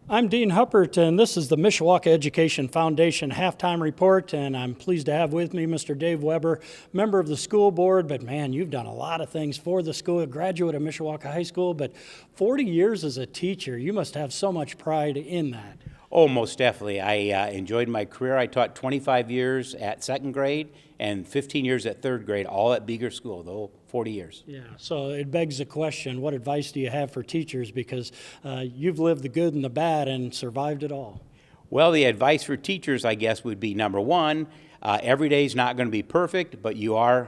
I'm Dean Huppert, and this is the Mishawaka Education Foundation halftime report, and I'm pleased to have with me Mr. Dave Weber, member of the school board, but man, you've done a lot of things for the school, a graduate of Mishawaka High School, but 40 years as a teacher, you must have so much pride in that. Oh, most definitely. I enjoyed my career. I taught 25 years at second grade and 15 years at third grade, all at Beeger School, the whole 40 years. Yeah, so it begs the question, what advice do you have for teachers? Because you've lived the good and the bad and survived it all. Well, the advice for teachers, I guess, would be number one, every day is not going to be perfect, but you are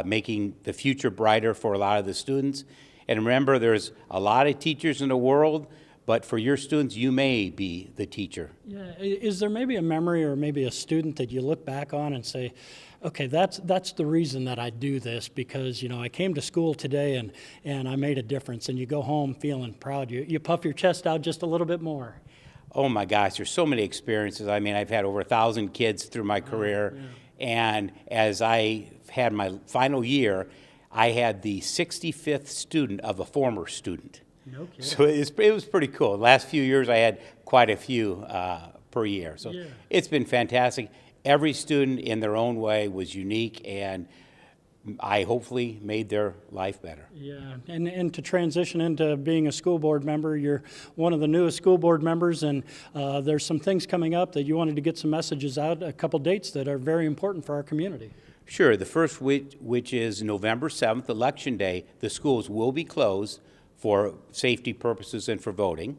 making the future brighter for a lot of the students. And remember, there's a lot of teachers in the world, but for your students, you may be the teacher. Yeah, is there maybe a memory or maybe a student that you look back on and say, okay, that's the reason that I do this, because, you know, I came to school today and I made a difference, and you go home feeling proud. You puff your chest out just a little bit more. Oh my gosh, there's so many experiences. I mean, I've had over 1,000 kids through my career, and as I had my final year, I had the 65th student of a former student. No kidding. So it was pretty cool. The last few years I had quite a few per year. So It's been fantastic. Every student in their own way was unique, and I hopefully made their life better. Yeah, and to transition into being a school board member, you're one of the newest school board members, and there's some things coming up that you wanted to get some messages out, a couple dates that are very important for our community. Sure. The first, which is November 7th, Election Day, the schools will be closed for safety purposes and for voting.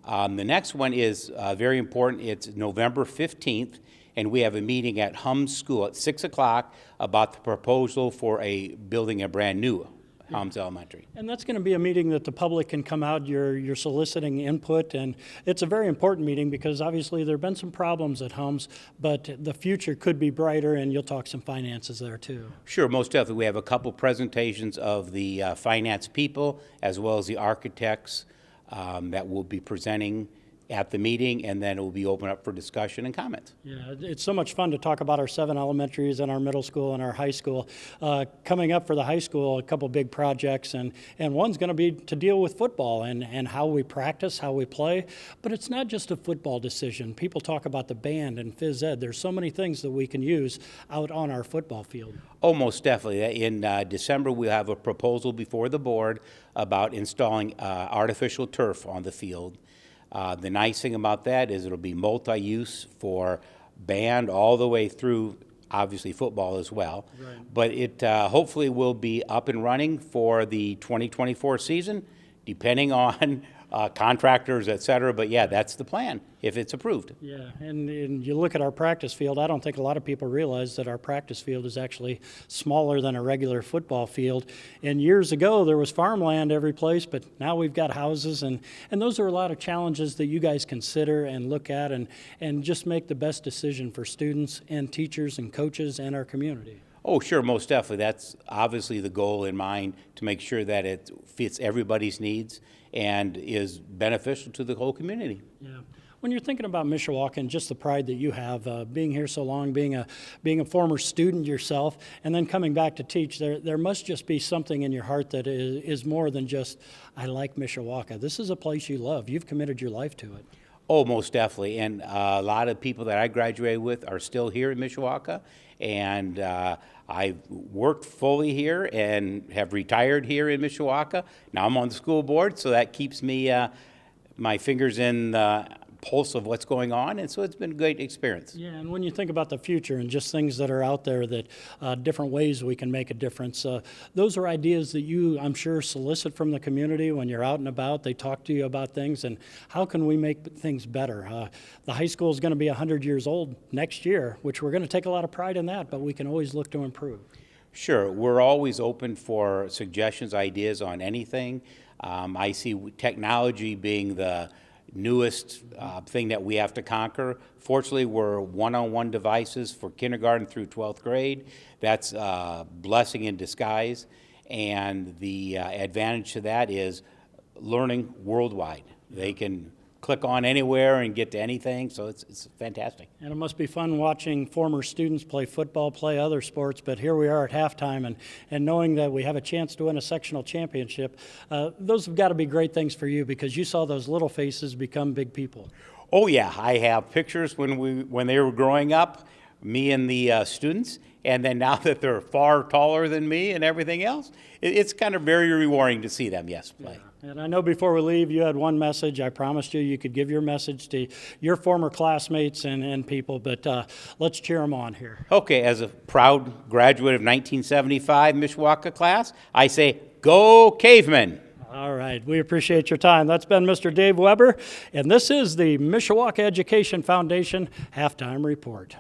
The next one is very important. It's November 15th, and we have a meeting at Hums School at 6 o'clock about the proposal for building a brand new Hums Elementary. And that's going to be a meeting that the public can come out. You're soliciting input, and it's a very important meeting because obviously there have been some problems at Hums, but the future could be brighter, and you'll talk some finances there too. Sure, most definitely. We have a couple presentations of the finance people as well as the architects that will be presenting at the meeting, and then it will be open up for discussion and comments. Yeah, it's so much fun to talk about our 7 elementaries and our middle school and our high school. Coming up for the high school, a couple big projects, and one's going to be to deal with football and how we practice, how we play. But it's not just a football decision. People talk about the band and phys ed. There's so many things that we can use out on our football field. Oh, most definitely. In December, we'll have a proposal before the board about installing artificial turf on the field. The nice thing about that is it'll be multi-use for band all the way through, obviously, football as well. Right. But it hopefully will be up and running for the 2024 season, depending on contractors, et cetera. But yeah, that's the plan, if it's approved. Yeah, and you look at our practice field, I don't think a lot of people realize that our practice field is actually smaller than a regular football field. And years ago, there was farmland every place, but now we've got houses, and those are a lot of challenges that you guys consider and look at and just make the best decision for students and teachers and coaches and our community. Oh, sure, most definitely. That's obviously the goal in mind, to make sure that it fits everybody's needs and is beneficial to the whole community. Yeah. When you're thinking about Mishawaka and just the pride that you have, being here so long, being a former student yourself, and then coming back to teach, there must just be something in your heart that is more than just, I like Mishawaka. This is a place you love. You've committed your life to it. Oh, most definitely. And a lot of people that I graduated with are still here in Mishawaka, and I've worked fully here and have retired here in Mishawaka. Now I'm on the school board, so that keeps me my fingers in the pulse of what's going on, and so it's been a great experience. Yeah, and when you think about the future and just things that are out there that different ways we can make a difference, those are ideas that you, I'm sure, solicit from the community when you're out and about. They talk to you about things, and how can we make things better? The high school is going to be 100 years old next year, which we're going to take a lot of pride in that, but we can always look to improve. Sure, we're always open for suggestions, ideas on anything. I see technology being the newest thing that we have to conquer. Fortunately, we're one-on-one devices for kindergarten through 12th grade. That's a blessing in disguise, and the advantage to that is learning worldwide. They can click on anywhere and get to anything, so it's fantastic. And it must be fun watching former students play football, play other sports, but here we are at halftime, and knowing that we have a chance to win a sectional championship, those have got to be great things for you because you saw those little faces become big people. Oh yeah, I have pictures when they were growing up, me and the students, and then now that they're far taller than me and everything else, it's kind of very rewarding to see them, yes, play. Yeah. And I know before we leave, you had one message. I promised you could give your message to your former classmates and people, but let's cheer them on here. Okay, as a proud graduate of 1975 Mishawaka class, I say, go Cavemen! All right, we appreciate your time. That's been Mr. Dave Weber, and this is the Mishawaka Education Foundation Halftime Report.